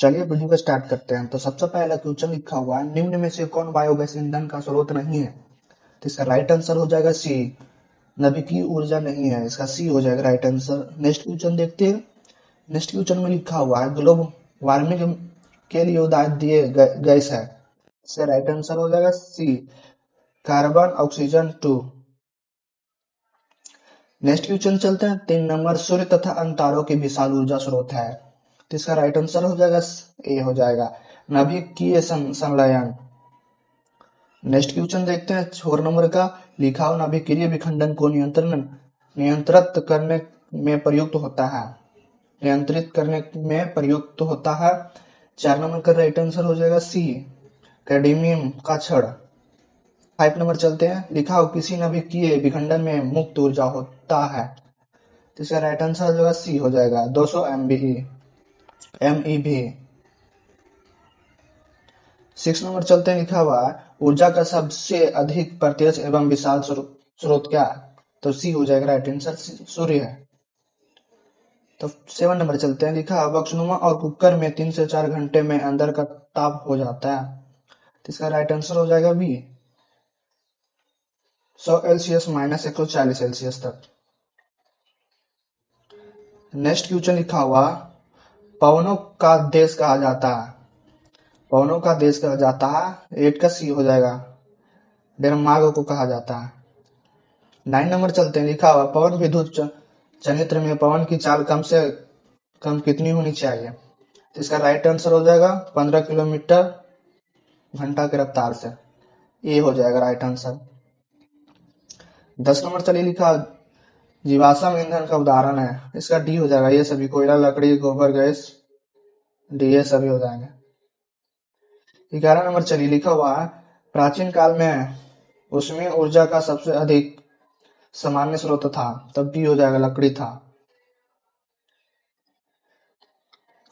चलिए वीडियो को स्टार्ट करते हैं। तो सबसे पहला क्वेश्चन लिखा हुआ है, निम्न में से कौन बायोगैस ईंधन का स्रोत नहीं है? तो इसका राइट आंसर हो जाएगा सी, नवीकरणीय ऊर्जा नहीं है। इसका सी हो जाएगा राइट आंसर। नेक्स्ट क्वेश्चन देखते हैं। नेक्स्ट क्वेश्चन में लिखा हुआ है, ग्लोब वार्मिंग के लिए उदाहरण दिए गैस है। इसका राइट आंसर हो जाएगा सी, कार्बन ऑक्सीजन 2। नेक्स्ट क्वेश्चन चलते हैं। 3 नंबर, सूर्य तथा अन्य तारों की विशाल ऊर्जा स्रोत है। तो इसका राइट आंसर हो जाएगा ए हो जाएगा, नाभिकीय संलयन। नेक्स्ट क्वेश्चन देखते हैं 4 नंबर का। लिखा हो, नाभिकीय विखंडन को नियंत्रित करने में प्रयुक्त होता है। नियंत्रित करने में प्रयुक्त होता है। 4 नंबर का राइट आंसर हो जाएगा सी, कैडमियम का छड़। 5 नंबर चलते हैं। लिखा हो, किसी नाभिकीय विखंडन में मुक्त ऊर्जा होता है। तो इसका राइट आंसर हो जाएगा सी हो जाएगा, 200 MeV। 6 नंबर चलते हैं। लिखा हुआ है, ऊर्जा का सबसे अधिक प्रत्यक्ष एवं विशाल स्रोत क्या है? तो सी हो जाएगा राइट आंसर, सूर्य है। तो 7 नंबर चलते हैं। लिखा है, बक्सनुमा और कुकर में 3 से 4 घंटे में अंदर का ताप हो जाता है। तो इसका राइट आंसर हो जाएगा बी, 100 सेल्सियस - 140 सेल्सियस तक। नेक्स्ट क्वेश्चन लिखा हुआ, पवनों का देश कहा जाता है। पवनों का देश कहा जाता है, 8 का सी हो जाएगा, डेनमार्क को कहा जाता है। 9 नंबर चलते हैं। लिखा हुआ, पवन विद्युत चनित्र में पवन की चाल कम से कम कितनी होनी चाहिए? तो इसका राइट आंसर हो जाएगा 15 किलोमीटर घंटा की रफ्तार से। ए हो जाएगा राइट आंसर। 10 नंबर चलिए। लिखा, जीवाश्म ईंधन का उदाहरण है। इसका डी हो जाएगा, ये सभी कोयला, लकड़ी, गोबर गैस, डी ये सभी हो जाएंगे। 11 नंबर चलिए। लिखा हुआ है, प्राचीन काल में ऊष्मीय ऊर्जा का सबसे अधिक सामान्य स्रोत था। तब डी हो जाएगा, लकड़ी था।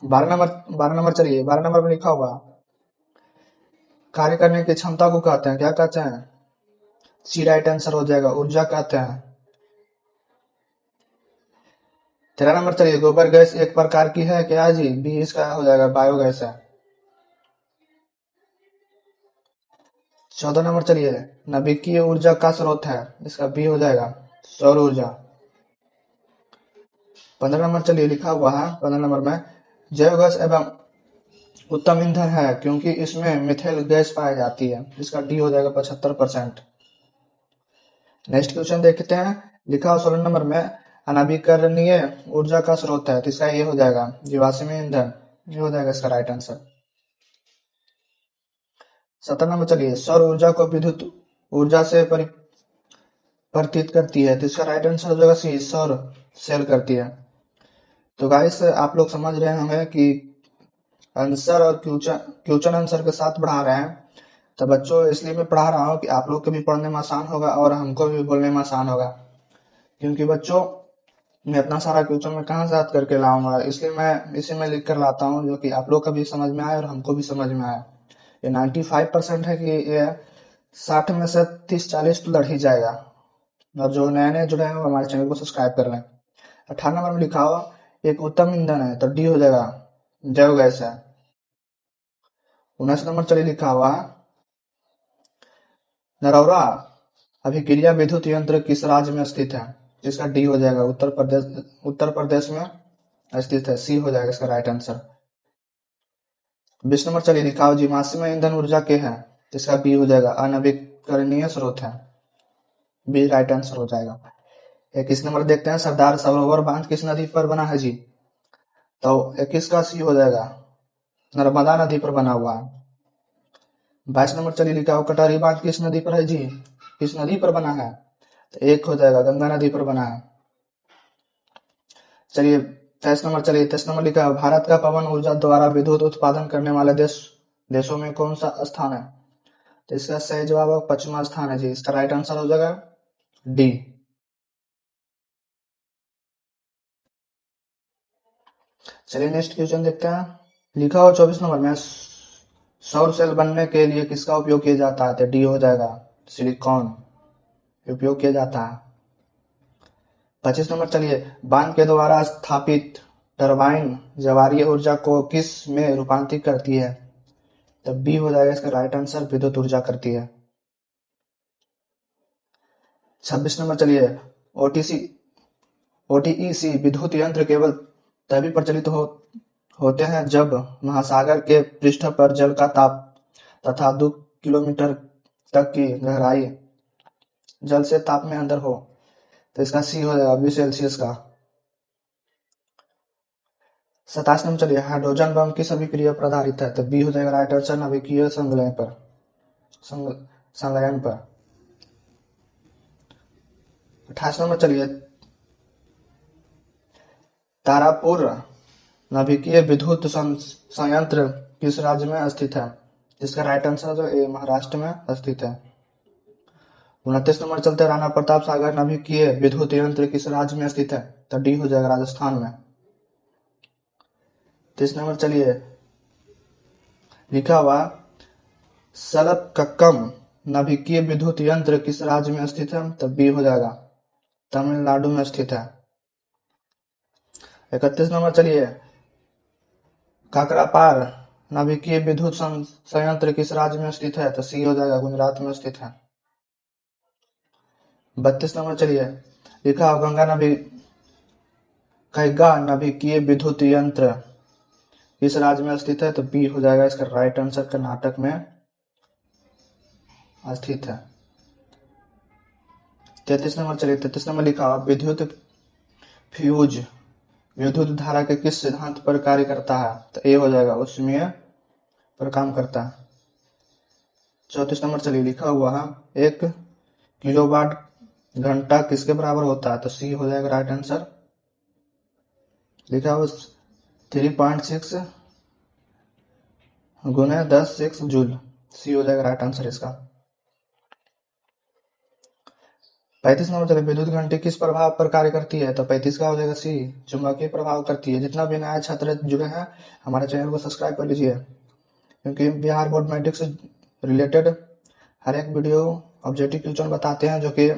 12 नंबर चलिए। 12 नंबर में लिखा हुआ, कार्य करने की क्षमता को कहते हैं, क्या कहते हैं? सी राइट आंसर हो जाएगा, ऊर्जा कहते हैं। 13 नंबर चलिए। गोबर गैस एक प्रकार की है क्या जी? बी इसका हो जाएगा, बायोगैस है। 14 नंबर चलिए। नवीकरणीय ऊर्जा का स्रोत है। इसका बी हो जाएगा, सौर ऊर्जा। 15 नंबर चलिए। लिखा हुआ है 15 नंबर में, जैव गैस एवं उत्तम ईंधन है क्योंकि इसमें मिथेन गैस पाई जाती है। इसका डी हो जाएगा, 75%। नेक्स्ट क्वेश्चन देखते हैं। लिखा हुआ 16 नंबर में, अनवीकरणीय ऊर्जा का स्रोत है। तो इसका ये हो जाएगा, जीवाश्म ईंधन। ये हो जाएगा इसका राइट आंसर। 17 नंबर चलिए। सौर ऊर्जा को विद्युत ऊर्जा से परिवर्तित करती है। तो इसका राइट आंसर हो जाएगा सी, सौर सेल करती है। तो गाइस आप लोग समझ रहे होंगे कि आंसर और क्वेश्चन आंसर के साथ पढ़ा रहे हैं। तो बच्चों, इसलिए मैं पढ़ा रहा हूँ कि आप लोग को भी पढ़ने में आसान होगा और हमको भी बोलने में आसान होगा। क्योंकि बच्चों, मैं इतना सारा क्वेश्चन में कहाँ से याद करके लाऊंगा, इसलिए मैं इसी में लिख कर लाता हूँ, जो कि आप लोग का भी समझ में आए और हमको भी समझ में आए। ये 95% है कि ये 60 में से 30-40 तो लड़ ही जाएगा। और जो नए नए जुड़े हैं वो हमारे चैनल को सब्सक्राइब कर लें। 18 नंबर में लिखा हुआ, एक उत्तम ईंधन है। तो डी हो जाएगा, जैव गैस है। 19 नंबर चलिए। लिखा हुआ, नरौरा अभिक्रिया विद्युत यंत्र किस राज्य में स्थित है? इसका डी हो जाएगा, उत्तर प्रदेश में स्थित है। सी हो जाएगा इसका राइट आंसर। 20 नंबर चलिए। लिखा हो, जीवाश्म ईंधन ऊर्जा के है। इसका बी हो जाएगा, अनवीकरणीय स्रोत है। बी राइट आंसर हो जाएगा। 21 नंबर देखते हैं। सरदार सरोवर बांध किस नदी पर बना है जी? तो 21 का सी हो जाएगा, नर्मदा नदी पर बना हुआ है। 22 नंबर चलिए। लिखा हो, कटारी बांध किस नदी पर है जी? किस नदी पर बना है? तो एक हो जाएगा, गंगा नदी पर बना है। चलिए 23 नंबर चलिए। 23 नंबर लिखा है, भारत का पवन ऊर्जा द्वारा विद्युत उत्पादन करने वाले देशों में कौन सा स्थान है? तो इसका सही जवाब 5वां स्थान है जी। इसका राइट आंसर हो जाएगा डी। चलिए नेक्स्ट क्वेश्चन देखते हैं। लिखा हो 24 नंबर में, सौर सेल बनने के लिए किसका उपयोग किया जाता है? तो डी हो जाएगा, सिलिकॉन उपयोग किया जाता है। 25 नंबर चलिए। बांध के द्वारा स्थापित टरबाइन ज्वारीय ऊर्जा को किस में रूपांतरित करती है? तब बी हो जाएगा इसका राइट आंसर, विद्युत ऊर्जा करती है। 26 नंबर चलिए, ओटीईसी विद्युत यंत्र केवल तभी प्रचलित होते हैं जब महासागर के पृष्ठ पर जल का ताप तथा 2 किलोमीटर तक की गहराई जल से ताप में अंदर हो। तो इसका सी हो जाएगा 20 सेल्सियस का। 27 नंबर चलिए, हाइड्रोजन बम किस अभिक्रिया पर आधारित है? तो बी हो जाएगा राइट आंसर, नाभिकीय संलयन पर। 28 नंबर चलिए, तारापुर नाभिकीय विद्युत संयंत्र किस राज्य में स्थित है? इसका राइट आंसर जो ए महाराष्ट्र में स्थित है। 29 नंबर चलते, राणा प्रताप सागर नाभिकीय विद्युत यंत्र किस राज्य में स्थित है? तो डी हो जाएगा राजस्थान में। 30 नंबर चलिए, लिखा हुआ सलकक्कम नाभिकीय विद्युत यंत्र किस राज्य में स्थित है? तो बी हो जाएगा तमिलनाडु में स्थित है। 31 नंबर चलिए, काकरापार नाभिकीय विद्युत संयंत्र किस राज्य में स्थित है? तो सी हो जाएगा गुजरात में स्थित है। 32 नंबर चलिए, लिखा हो गंगा नाभिकीय विद्युत यंत्र किस राज्य में स्थित है? तो बी हो जाएगा इसका राइट आंसर, कर्नाटक में स्थित है। 33 नंबर चलिए, 33 नंबर लिखा हो विद्युत फ्यूज विद्युत धारा के किस सिद्धांत पर कार्य करता है? तो ए हो जाएगा ऊष्मीय पर काम करता है। 34 नंबर चलिए, लिखा हुआ है 1 किलोवाट घंटा किसके बराबर होता है? तो सी हो जाएगा राइट आंसर, लिखा हुआ 3.6 गुने 10 जूल। सी हो जाएगा राइट आंसर इसका। 35 नंबर चलिए, विद्युत घंटी किस प्रभाव पर कार्य करती है? तो 35 का हो जाएगा सी, चुंबकीय प्रभाव करती है। जितना भी नए छात्र जुड़े हैं हमारे चैनल को सब्सक्राइब कर लीजिए, क्योंकि बिहार बोर्ड मैट्रिक से रिलेटेड हर एक वीडियो ऑब्जेक्टिव क्वेश्चन बताते हैं, जो कि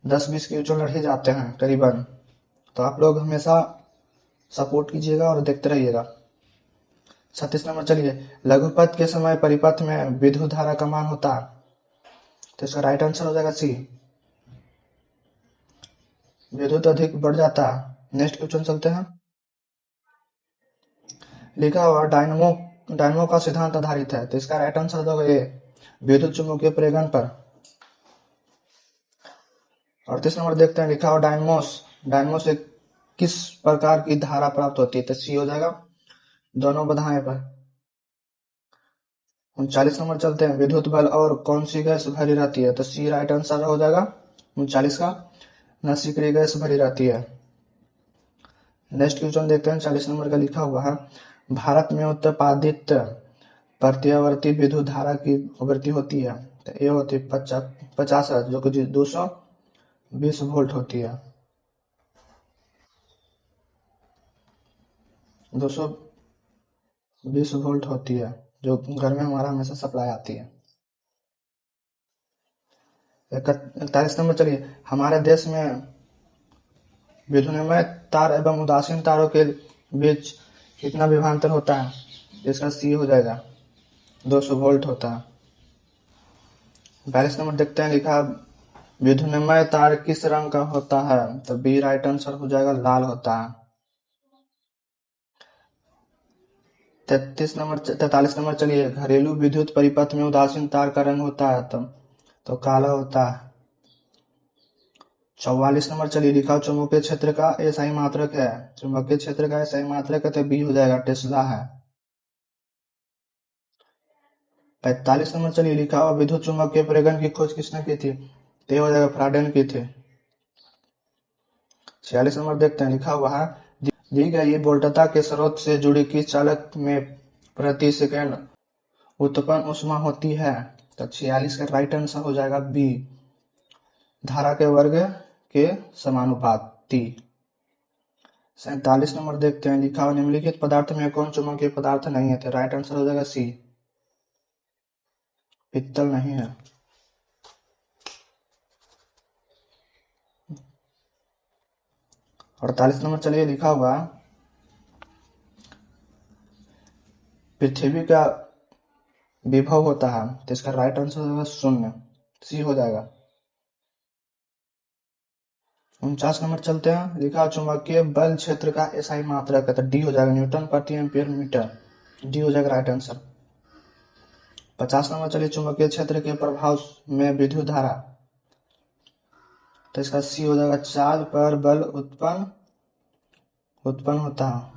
10-20 क्वेश्चन लड़ ही जाते हैं करीबन। तो आप लोग हमेशा सपोर्ट कीजिएगा और देखते रहिएगा। 36 नंबर चलिए, लघुपथ के समय परिपथ में विद्युत धारा का मान होता है? तो इसका राइट आंसर हो जाएगा सी, विद्युत अधिक बढ़ जाता है। नेक्स्ट क्वेश्चन चलते हैं, लिखा हुआ डायनमो का सिद्धांत आधारित है? तो इसका राइट आंसर होगा ए, विद्युत चुम्बकीय प्रेरण पर। 38 नंबर देखते हैं, लिखा हुआ डायनमो से किस प्रकार की धारा प्राप्त होती है? तो सी हो जाएगा दोनों बाधाएं पर। 39 नंबर चलते हैं, विद्युत बल और कौन सी गैस भरी रहती है? तो सी राइट आंसर हो जाएगा 39 का, नशीकरी गैस भरी रहती है। नेक्स्ट क्वेश्चन देखते हैं, 40 नंबर का लिखा हुआ है, भारत में उत्पादित प्रत्यावर्ती विद्युत धारा की आवृत्ति होती है? तो ये होती है 50 जो कि 220 वोल्ट होती है। 220 वोल्ट होती है, जो घर में हमारा हमेशा सप्लाई आती है। 41 नंबर चलिए, हमारे देश में विद्युन्मय तार एवं उदासीन तारों के बीच कितना विभवांतर होता है? इसका सी हो जाएगा 200 वोल्ट होता है। 42 नंबर देखते हैं, लिखा विद्युन्मय तार किस रंग का होता है? तो बी राइट आंसर हो जाएगा, लाल होता है। 43 नंबर चलिए, घरेलू विद्युत परिपथ में उदासीन तार का रंग होता है? तो काला होता है। 44 नंबर चलिए, लिखा चुंबकीय क्षेत्र का एसआई मात्रक है? चुंबकीय क्षेत्र का एसआई मात्रक है, तो बी हो जाएगा टेस्ला है। 45 नंबर चलिए, लिखा हुआ विद्युत चुम्बकीय प्रेरण की खोज किसने की थी? तो हो जाएगा फ्राडे ने की थी। 46 नंबर देखते हैं, लिखा हुआ है, दी गई वोल्टता के स्रोत से जुड़ी किस चालक में प्रति सेकंड उत्पन्न ऊष्मा होती है? तो 46 का राइट आंसर हो जाएगा बी, धारा के वर्ग के समानुपाती। 47 नंबर देखते हैं, लिखा हुआ निम्नलिखित पदार्थ में कौन चुंबकीय पदार्थ नहीं है? तो राइट आंसर हो जाएगा सी, पित्तल नहीं है। 48 नंबर चलिए लिखा हुआ पृथ्वी का विभव होता है, तो इसका राइट आंसर हो जाएगा 0, सी हो जाएगा। 49 नंबर चलते हैं, लिखा चुंबकीय बल क्षेत्र का एसआई मात्रक है, तो डी हो जाएगा, न्यूटन प्रति एम्पियर मीटर, डी हो जाएगा राइट आंसर। 50 नंबर चलिए, चुंबकीय क्षेत्र के प्रभाव में विद्युत धारा, तो इसका सी हो जाएगा, चार्ज पर बल उत्पन्न होता है।